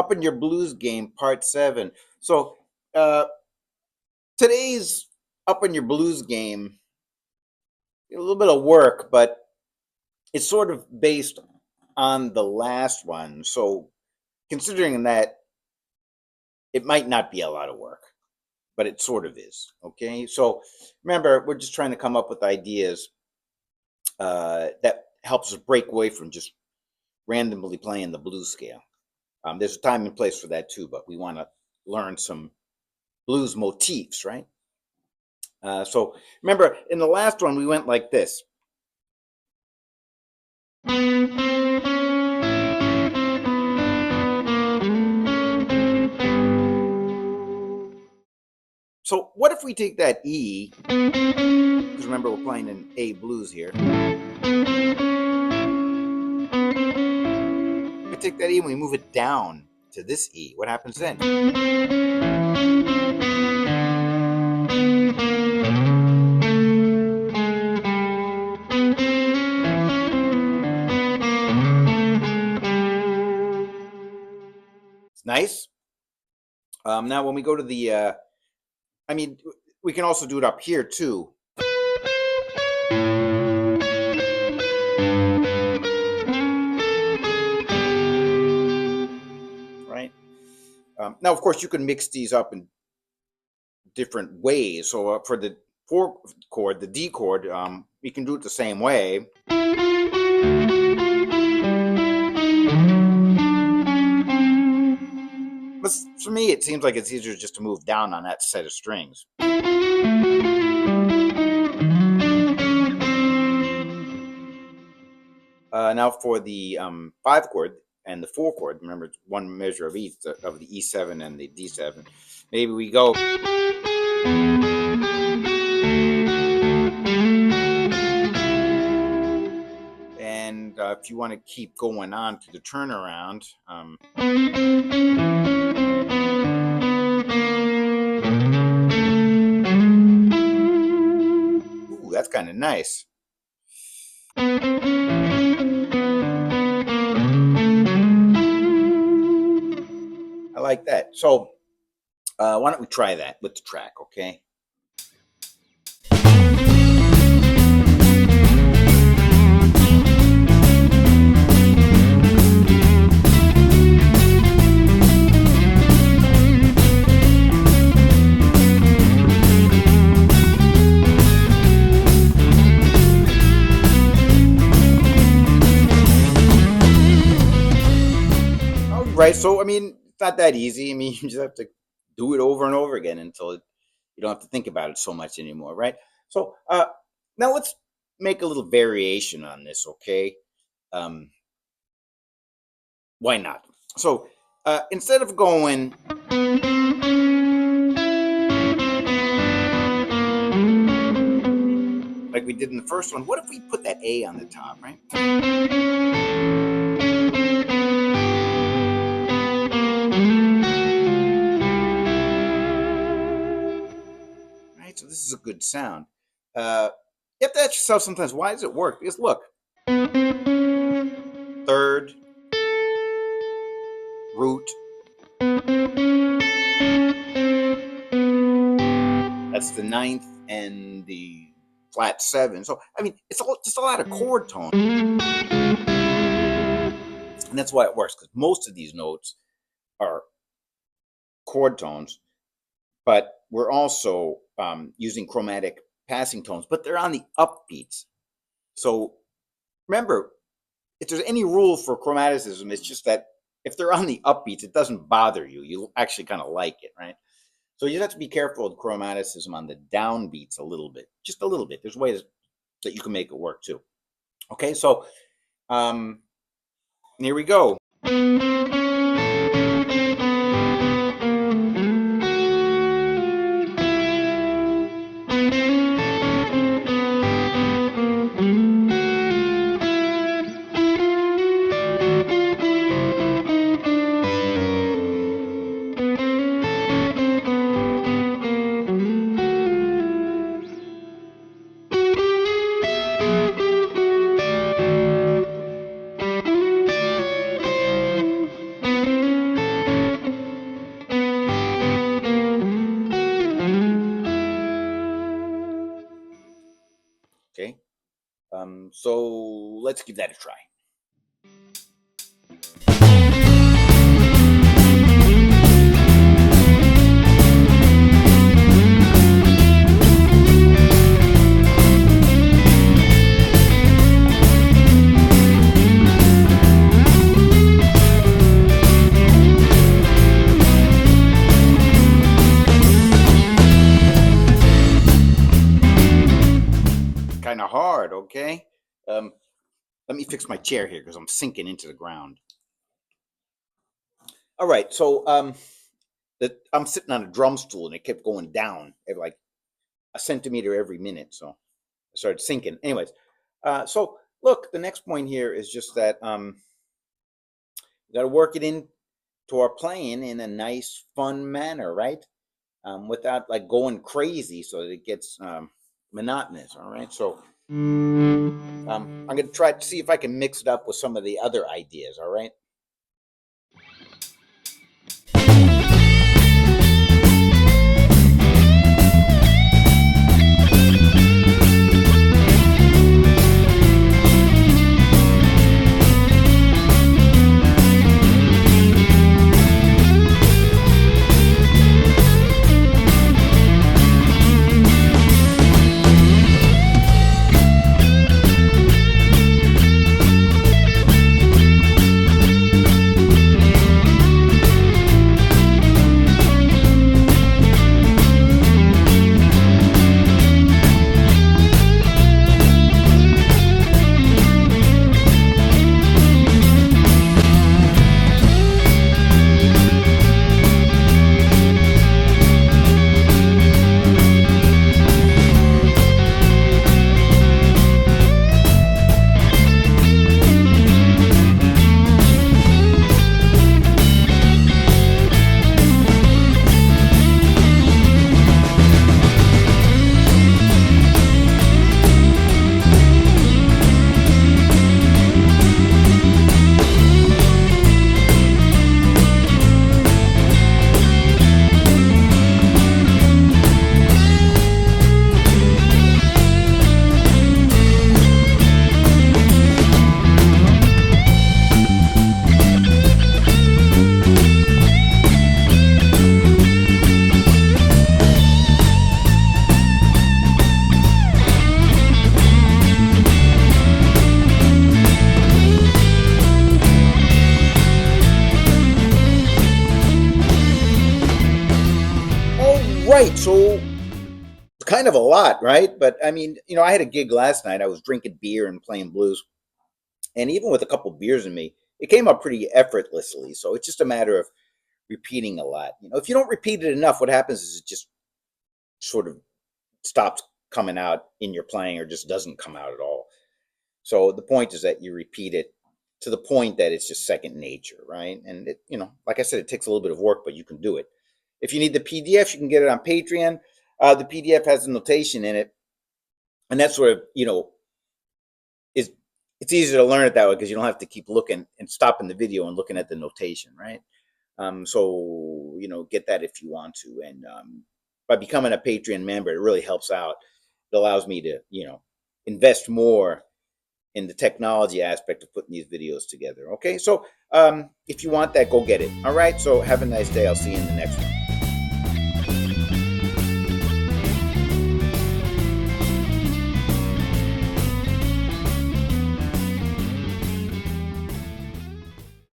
Upping Your Blues Game, Part 7. So, uh, today's Upping Your Blues Game, a little bit of work, but it's sort of based on the last one. So, considering that, it might not be a lot of work, but it sort of is. Okay. So, remember, we're just trying to come up with ideas that helps us break away from just randomly playing the blues scale. There's a time and place for that too, but we want to learn some blues motifs, right? So remember, in the last one, we went like this. So what if we take that E, because remember we're playing in A blues here. We take that E and we move it down to this E. What happens then? It's nice. Now when we go to the, we can also do it up here too. Right? Now, of course, you can mix these up in different ways. So for the fourth chord, the D chord, we can do it the same way. But for me, it seems like it's easier just to move down on that set of strings. Now for the 5 chord and the 4 chord, remember it's one measure of each, of the E7 and the D7. Maybe we go. And if you want to keep going on to the turnaround, ooh, that's kind of nice. I like that. So why don't we try that with the track, okay? Right, so it's not that easy. You just have to do it over and over again until you don't have to think about it so much anymore, right? So now let's make a little variation on this, okay? Why not? So instead of going like we did in the first one, what if we put that A on the top, right? So this is a good sound. You have to ask yourself sometimes, why does it work? Because look, third, root, that's the 9th and the flat 7. So it's just a lot of chord tone, and that's why it works, because most of these notes are chord tones, but we're also using chromatic passing tones, but they're on the upbeats. So remember, if there's any rule for chromaticism, it's just that if they're on the upbeats, it doesn't bother you. You actually kind of like it, right? So you have to be careful with chromaticism on the downbeats a little bit, just a little bit. There's ways that you can make it work too. Okay, so here we go. So let's give that a try. Kind of hard, okay? Let me fix my chair here because I'm sinking into the ground. All right, so I'm sitting on a drum stool and it kept going down at like a centimeter every minute, so I started sinking. Anyways, so look, the next point here is just that we got to work it into our playing in a nice, fun manner, right? Without like going crazy, so that it gets monotonous. All right, so I'm going to try to see if I can mix it up with some of the other ideas. All right. Right. So kind of a lot, right? But I mean, I had a gig last night. I was drinking beer and playing blues, and even with a couple beers in me, it came up pretty effortlessly. So it's just a matter of repeating a lot. If you don't repeat it enough, what happens is it just sort of stops coming out in your playing or just doesn't come out at all. So the point is that you repeat it to the point that it's just second nature, right? And like I said, it takes a little bit of work, but you can do it. If you need the PDF, you can get it on Patreon. The PDF has a notation in it, and that's sort of is it's easier to learn it that way because you don't have to keep looking and stopping the video and looking at the notation, right? So get that if you want to, and by becoming a Patreon member, it really helps out. It allows me to invest more in the technology aspect of putting these videos together. Okay, so if you want that, go get it. All right, so have a nice day. I'll see you in the next one.